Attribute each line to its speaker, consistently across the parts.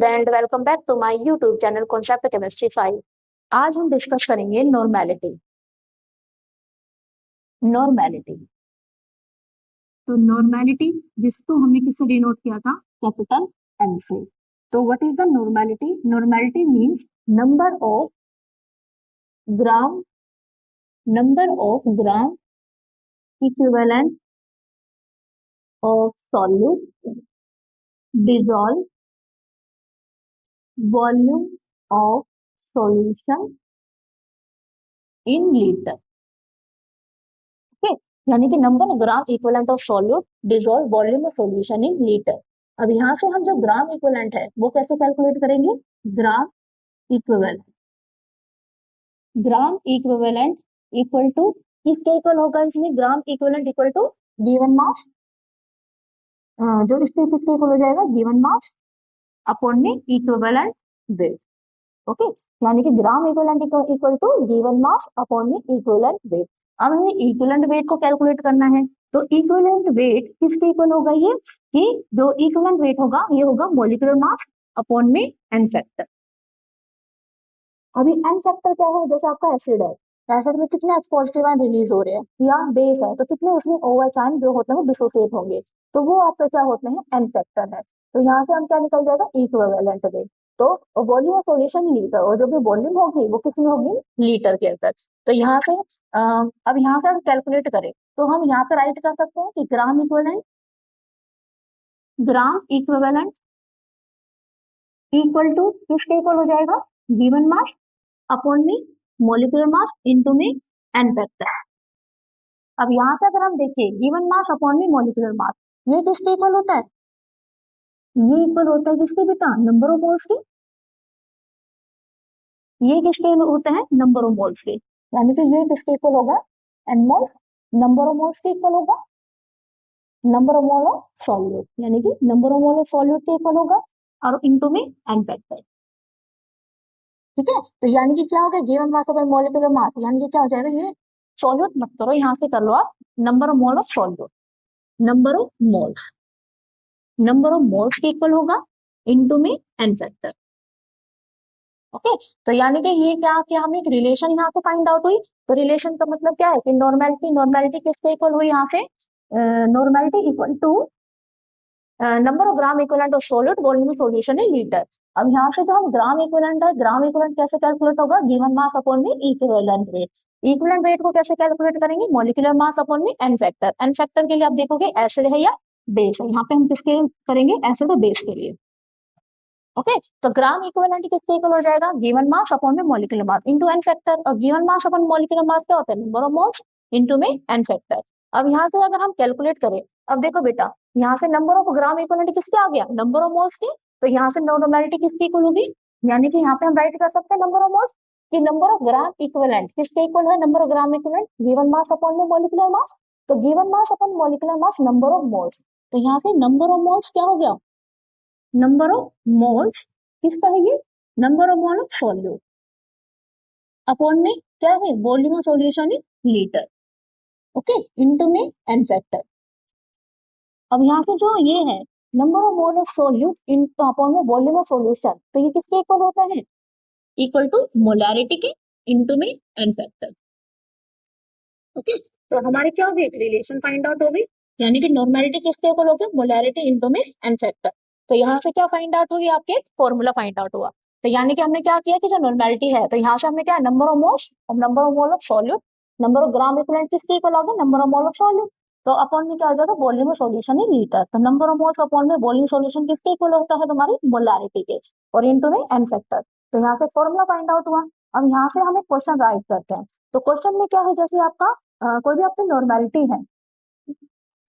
Speaker 1: And welcome back to my YouTube channel concept chemistry 5। आज हम discuss करेंगे normality. Normality तो नॉर्मेलिटी जिसको हमने किससे डिनोट किया था, कैपिटल एन से। तो what is the normality? Normality means number of gram equivalent of solute dissolve volume of solution in litre. यानी कि number gram equivalent of solute dissolve volume of solution in litre. अब यहाँ से हम जो ग्राम equivalent है वो कैसे कैलकुलेट करेंगे? ग्राम इक्विवेलेंट इक्वल टू किसके इक्वल होगा? इसमें gram equivalent equal to given mass, जो इसके किसके इक्वल हो जाएगा? गिवन मास अपॉन में इक्विवेलेंट वेट। ओके, यानी कि gram equivalent equal to given mass upon में इक्विवेलेंट वेट। अब हमें इक्विवेलेंट वेट को कैलकुलेट करना है, तो इक्विवेलेंट वेट किसके इक्वल होगा? ये कि जो इक्विवेलेंट वेट होगा ये होगा मॉलिक्यूलर मास अपॉन में एन फैक्टर। अभी एन फैक्टर क्या है? जैसे आपका एसिड है, एसिड में कितने H पॉजिटिव आयन रिलीज हो रहे हैं, या बेस है तो कितने उसमें OH आयन जो होते हैं वो डिसोसिएट होंगे, तो वो आपके क्या होते हैं? एन फैक्टर है। तो यहाँ से हम क्या निकल जाएगा? Equivalent weight. तो वॉल्यूम ऑफ सॉल्यूशन लीटर, और जो भी वॉल्यूम होगी वो कितनी होगी? लीटर के अंदर। तो यहाँ से अब यहाँ से कैलकुलेट करें तो हम यहाँ पे राइट कर सकते हैं कि ग्राम इक्विवेलेंट इक्वल टू किसके इक्वल हो जाएगा? गिवन मास अपॉन में मॉलिक्यूलर मास इनटू में एन फैक्टर। अब यहाँ से अगर हम देखें गिवन मास अपॉन में मॉलिक्यूलर मास, ये किसके इक्वल होता है? ये इक्वल होता है किसके बेटा? नंबर ऑफ मोल्स के। ये किसके होते हैं? नंबर ऑफ मोल्स के। यानी कि ये किसके इक्वल होगा? N moles number of moles के इक्वल होगा number of mole of solute, यानी कि number of mole of solute के इक्वल होगा और इनटू में एन फैक्टर। ठीक है, तो यानी कि क्या होगा? गिवन मास अपॉन मॉलिक्यूलर मास, यानी कि क्या हो जाएगा? ये सॉल्यूट मत करो, यहाँ से कर लो आप number of mole of solute. Number of moles के इक्वल होगा इनटू में एन फैक्टर। ओके, तो यानी कि ये क्या कि हमें एक रिलेशन यहाँ से फाइंड आउट हुई। तो रिलेशन का मतलब क्या है कि नॉर्मेलिटी किसके इक्वल हुई? यहाँ से normality equal to number of gram equivalent of solute volume solution in litre. अब यहाँ से जो हम ग्राम इक्विवेलेंट है, ग्राम इक्विवेलेंट कैसे कैलकुलेट होगा? गिवन मास अपॉन में इक्विवेलेंट वेट। इक्विवेलेंट वेट को कैसे कैलकुलेट करेंगे? मॉलिक्यूलर मास अपॉन में एन फैक्टर। एन फैक्टर के लिए आप देखोगे एसिड है या बेस है, यहाँ पे हम किसके करेंगे? एसिड और बेस के लिए। ओके, तो ग्राम इक्विवेलेंट किसके इक्वल हो जाएगा? गिवन मास अपॉन में molecular mass into n factor. और given mass upon molecular mass क्या होता है? नंबर ऑफ मोल्स इनटू में एन फैक्टर। अब यहाँ से अगर हम कैलकुलेट करें, अब देखो बेटा यहाँ से नंबर ऑफ ग्राम इक्विवेलेंट किसके आ गया? नंबर ऑफ मोल्स की। तो यहाँ से नॉर्मेलिटी किसकी इक्वल होगी? यानी कि यहाँ पे हम राइट कर सकते हैं नंबर ऑफ मोल्स कि नंबर ऑफ ग्राम इक्विवेलेंट किसके इक्वल है? Number of gram equivalent given mass upon में मॉलिक्यूलर मास। तो given mass upon molecular mass number of moles. तो यहाँ से नंबर ऑफ मोल्स क्या हो गया? नंबर ऑफ मोल्स किसका है? ये number of mole of solute upon में क्या है? Volume of solution in litre. Okay, into में एन फैक्टर। अब यहाँ पे जो ये है number of mole of solute in upon में वॉल्यूम ऑफ सॉल्यूशन, तो ये किसके इक्वल होता है? इक्वल टू मोलैरिटी के इनटू में एन फैक्टर। ओके, तो हमारे क्या हो गई? रिलेशन फाइंड आउट हो गई, यानी कि नॉर्मेलिटी किसके इक्वल हो गया? मोलैरिटी इनटू में एन फैक्टर। तो यहाँ से क्या फाइंड आउट होगी? आपके फॉर्मूला फाइंड आउट हुआ। तो यानी कि हमने क्या किया कि जो नॉर्मेलिटी है, तो यहाँ से हमने क्या? नंबर ऑफ मोल्स और number of mole of solute, number of gram equivalent किसके इक्वल आ गया? Number of mole of solute. तो अपॉन में क्या हो जाएगा? Volume of solution in litre. तो नंबर ऑफ मोल्स अपॉन में वॉल्यूम सॉल्यूशन किसके इक्वल होता है? तुम्हारी मोलैरिटी के, और इनटू में एन फैक्टर। तो यहाँ से फॉर्मूला फाइंड आउट हुआ। अब यहाँ से हम एक क्वेश्चन राइट करते हैं। तो क्वेश्चन में क्या है? जैसे आपका कोई भी आपकी नॉर्मेलिटी है।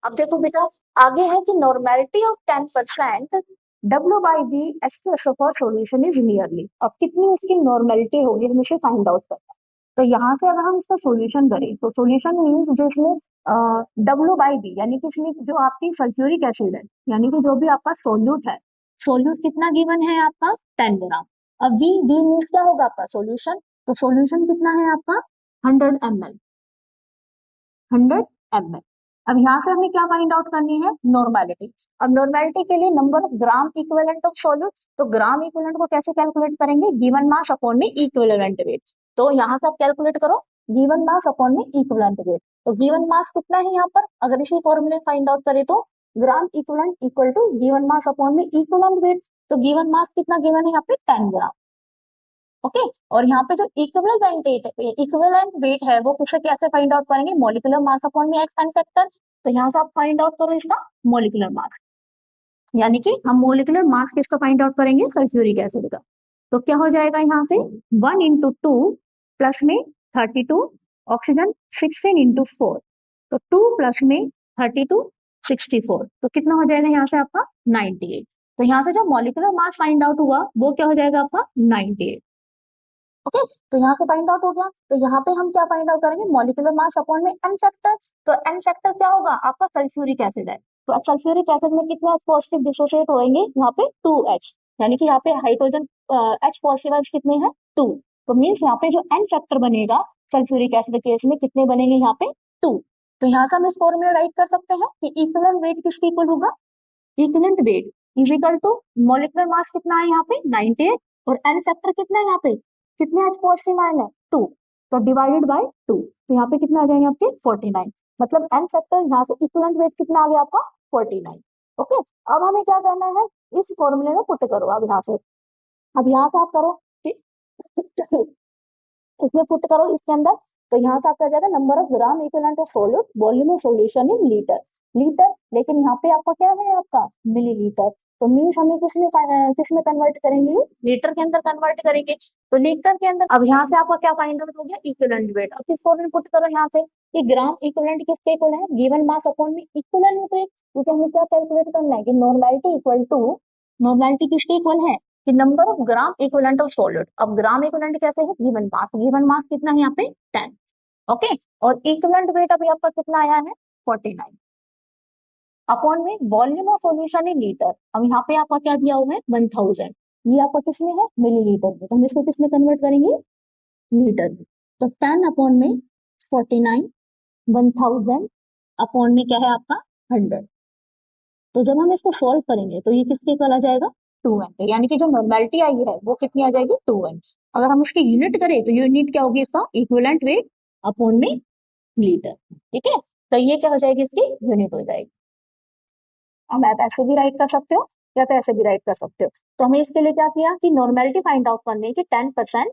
Speaker 1: अब देखो बेटा आगे है कि normality of 10% W by B S for solution is nearly. अब कितनी उसकी नॉर्मेलिटी होगी हमें इसे फाइंड आउट करना है। तो यहाँ से अगर हम इसका सोल्यूशन करें तो सोल्यूशन मीन्स जो इसमें W बाई बी, यानी कि इसमें जो आपकी सल्फ्यूरिक एसिड है, यानी कि जो भी आपका सोल्यूट है, सोल्यूट कितना गिवन है आपका? 10 ग्राम। अब बी बी मीन्स क्या होगा आपका? सोल्यूशन। तो सोल्यूशन कितना है आपका? 100 ml। 100 ml। अब यहाँ से हमें क्या फाइंड आउट करनी है, नॉर्मेलिटी। अब नॉर्मेलिटी के लिए number of gram equivalent of solute, तो ग्राम इक्विवेलेंट को कैसे कैलकुलेट करेंगे, गिवन मास अपॉन में इक्विवेलेंट वेट। तो यहाँ से आप कैलकुलेट करो गिवन मास अपॉन में इक्विवेलेंट वेट। तो गिवन मास कितना है यहाँ पर, अगर इसी फॉर्मूले फाइंड आउट करें तो gram equivalent equal to given mass upon में इक्विवेलेंट वेट। तो गिवन मास कितना गिवन है यहाँ पे 10 ग्राम। ओके, और यहाँ पे जो इक्विवेलेंट वेट है वो किसे कैसे फाइंड आउट करेंगे, मॉलिक्यूलर मास अपॉन में एक्स एन फैक्टर। तो यहाँ से आप फाइंड आउट करो इसका मॉलिक्यूलर मास, यानी कि हम मॉलिक्यूलर मास किसका फाइंड आउट करेंगे, सल्फ्यूरिक एसिड का। तो क्या हो जाएगा यहाँ पे 1 × 2 प्लस में 32 ऑक्सीजन 16 × 4, तो 2 प्लस में 32 64, तो कितना हो जाएगा यहाँ से आपका 98। तो यहाँ से जो मॉलिक्यूलर मास फाइंड आउट हुआ वो क्या हो जाएगा आपका 98। ओके, तो यहाँ से फाइंड आउट हो गया। तो यहाँ पे हम क्या फाइंड आउट करेंगे, मॉलिक्यूलर मास अपॉन में एन फैक्टर। तो एन फैक्टर क्या होगा आपका, सल्फ्यूरिक एसिड है। तो अब सल्फ्यूरिक एसिड में कितने पॉजिटिव डिसोसिएट होंगे, यहाँ पे 2H, यानी कि यहाँ पे हाइड्रोजन H पॉजिटिव H कितने हैं 2। तो मीन्स यहाँ पे जो एन फैक्टर बनेगा सल्फ्यूरिक एसिड केस में कितने बनेंगे यहाँ पे 2। तो यहाँ से हम इस फॉर्मूला राइट कर सकते हैं कि इक्विवेलेंट वेट किसके इक्वल होगा, equivalent weight is equal to molecular mass कितना है यहाँ पे 98, और एन फैक्टर कितना है यहाँ पे, कितने एच पॉजिटिव आयन है 2, तो डिवाइडेड बाय 2, तो यहाँ पे कितना आ जाएंगे आपके 49। मतलब एन फैक्टर यहाँ से इक्विवेलेंट वेट कितना आ गया आपका 49। ओके, अब हमें क्या करना है, इस फॉर्मूले में पुट करो। अब यहाँ से आप करो कि इसमें पुट करो इसके अंदर। तो यहाँ से आपका आ जाएगा number of gram equivalent of solute volume of solution in litre, litre, लेकिन यहाँ पे आपका क्या है आपका मिलीलीटर। तो मीन्स हमें किसमें कन्वर्ट करेंगे, लीटर के अंदर कन्वर्ट करेंगे। तो लीटर के अंदर अब यहाँ से आपका क्या फाइंड आउट हो गया, इक्विवेलेंट वेट। अब किस फॉर्मूले पुट करो यहाँ से कि ग्राम इक्विवेलेंट किसके इक्वल है, गिवन मास अपॉन में इक्विवेलेंट वेट। क्योंकि हमें क्या कैलकुलेट करना है कि नॉर्मेलिटी इक्वल टू, नॉर्मेलिटी किसके इक्वल है कि number of gram equivalent of solute. अब ग्राम इक्विवेलेंट कैसे है, गिवन मास, गिवन मास कितना है यहाँ पे 10। ओके, और इक्विवेलेंट वेट अभी आपका कितना आया है 49 अपॉन में volume of solution in litre. अब यहाँ पे आपका क्या दिया हुआ है 1000, ये आपका किसमें है मिलीलीटर में, तो हम इसको किसमें कन्वर्ट करेंगे लीटर में। तो 10 अपॉन में 49 1000 अपॉन में क्या है आपका 100। तो जब हम इसको सॉल्व करेंगे तो ये किसके इक्वल आ जाएगा 2n, यानी कि जो नॉर्मेलिटी आई है वो कितनी आ जाएगी 2n। अगर हम इसकी यूनिट करें तो यूनिट क्या होगी इसका, इक्विवेलेंट वेट अपॉन में लीटर। ठीक है, तो ये क्या हो जाएगी इसकी यूनिट हो जाएगी। अब आप ऐसे भी राइट कर सकते हो या तो ऐसे भी राइट कर सकते हो। तो हमें इसके लिए क्या किया कि नॉर्मेलिटी फाइंड आउट करने की 10%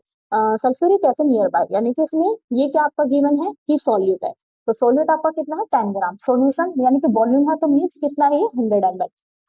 Speaker 1: सल्फ्यूरिक एसिड नियर बाय, यानी कि इसमें ये क्या आपका गिवन है कि सॉल्यूट है। तो सॉल्यूट आपका कितना है 10 ग्राम, सॉल्यूशन यानी कि वॉल्यूम है तो मीन्स कितना है ये 100 ml।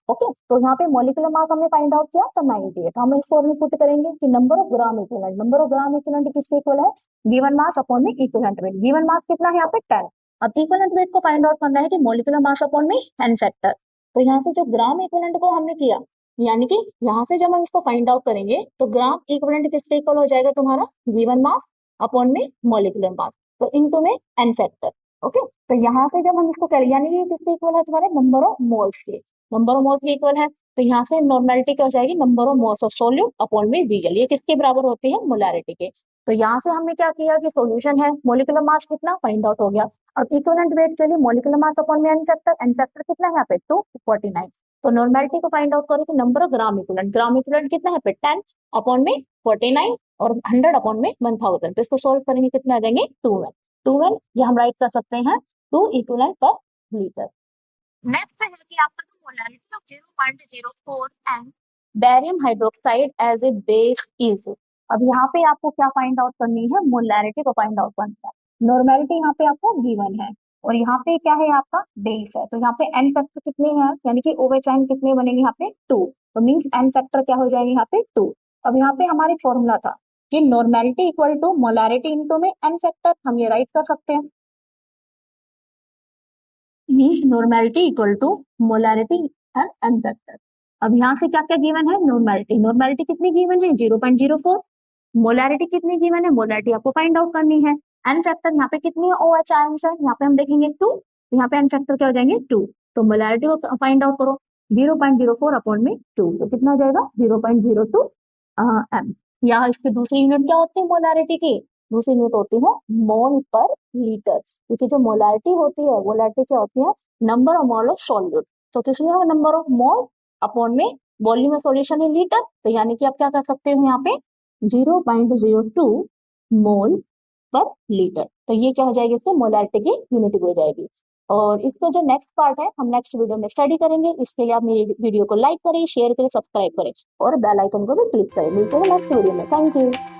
Speaker 1: ओके, तो यहाँ पे मॉलिक्यूलर मास हमने फाइंड आउट किया तो 98। हम इस फॉर्म में पुट करेंगे कि number of gram equivalent, number of gram equivalent किसके इक्वल है, गिवन मास अपॉन में इक्विवेलेंट वेट। गिवन मास कितना है यहाँ पे 10। अब इक्विवेलेंट वेट को फाइंड आउट करना है कि मॉलिक्यूलर मास अपॉन में एन फैक्टर। तो यहाँ से जो ग्राम इक्विवेलेंट को हमने किया, यानी कि यहाँ से जब हम इसको फाइंड आउट करेंगे तो ग्राम इक्विवेलेंट किसके इक्वल हो जाएगा तुम्हारा गिवन मास अपॉन में मॉलिक्यूलर मास, तो इनटू में एन फैक्टर। ओके, तो यहाँ से जब हम इसको करें यानी कि किसके इक्वल है तुम्हारे नंबर ऑफ मोल्स के, नंबर ऑफ मोल्स के इक्वल है। तो यहाँ से नॉर्मेलिटी क्या हो जाएगी, number of moles of solute upon में वीएल, ये किसके बराबर होती है मोलारिटी के। तो यहाँ से हमने क्या किया कि सॉल्यूशन है, मॉलिक्यूलर मास कितना फाइंड आउट हो गया। अब इक्विवेलेंट वेट के लिए मॉलिक्यूलर मास अपॉन में एन फैक्टर कितना है यहाँ पे 249। तो नॉर्मेलिटी को फाइंड आउट करो कि नंबर ऑफ ग्राम इक्विवेलेंट कितना है पे 10 अपॉन में 49 और 100 अपॉन में 1000। तो इसको सोल्व करेंगे कितना आ जाएंगे 2n, 2n ये हम राइट कर सकते हैं 2 इक्विवेलेंट पर लीटर। नेक्स्ट है कि आपका जो molarity of 0.04 and barium hydroxide as a base is. अब यहाँ पे आपको क्या फाइंड आउट करनी है, मोलैरिटी को फाइंड आउट करना है। नॉर्मेलिटी यहाँ पे आपको गिवन है और यहाँ पे क्या है आपका बेस है। तो यहाँ पे एन फैक्टर कितने हैं, यानी कि ओवेच एन कितने बनेंगे यहाँ पे 2, तो मीन्स एन फैक्टर क्या हो जाएंगे यहाँ पे 2। अब यहाँ पे हमारी फॉर्मूला था कि normality equal to molarity into में एन फैक्टर, हम ये राइट कर सकते हैं। Means normality equal to molarity and N factor. अब यहाँ से क्या क्या गिवन है, नॉर्मेलिटी, नॉर्मेलिटी कितनी गिवन है 0.04, मोलैरिटी कितनी गिवन है, मोलैरिटी आपको फाइंड आउट करनी है। एन फैक्टर यहाँ पे कितनी ओ एच आयंस है, यहाँ पे हम देखेंगे 2, यहाँ पे एन फैक्टर क्या हो जाएंगे 2। तो मोलैरिटी को फाइंड आउट करो 0.04 अपॉन में 2, तो कितना हो जाएगा 0.02 एम। या इसकी दूसरी यूनिट क्या होती है मोलैरिटी की, दूसरी यूनिट होती है मोल पर लीटर, क्योंकि जो मोलारिटी होती है, मोलारिटी क्या होती है, number of mole of solute. तो किसमें है नंबर ऑफ मोल अपॉन में volume of solution in litre, तो यानी कि आप क्या कर सकते हो यहाँ पे 0.02 मोल पर लीटर। तो ये क्या हो जाएगी, इससे मोलारिटी की यूनिट हो जाएगी। और इसका जो नेक्स्ट पार्ट है हम नेक्स्ट वीडियो में स्टडी करेंगे। इसके लिए आप मेरी वीडियो को लाइक करें, शेयर करें, सब्सक्राइब करें और बेल आइकन को भी क्लिक करें। मिलते हैं नेक्स्ट वीडियो में। Thank you.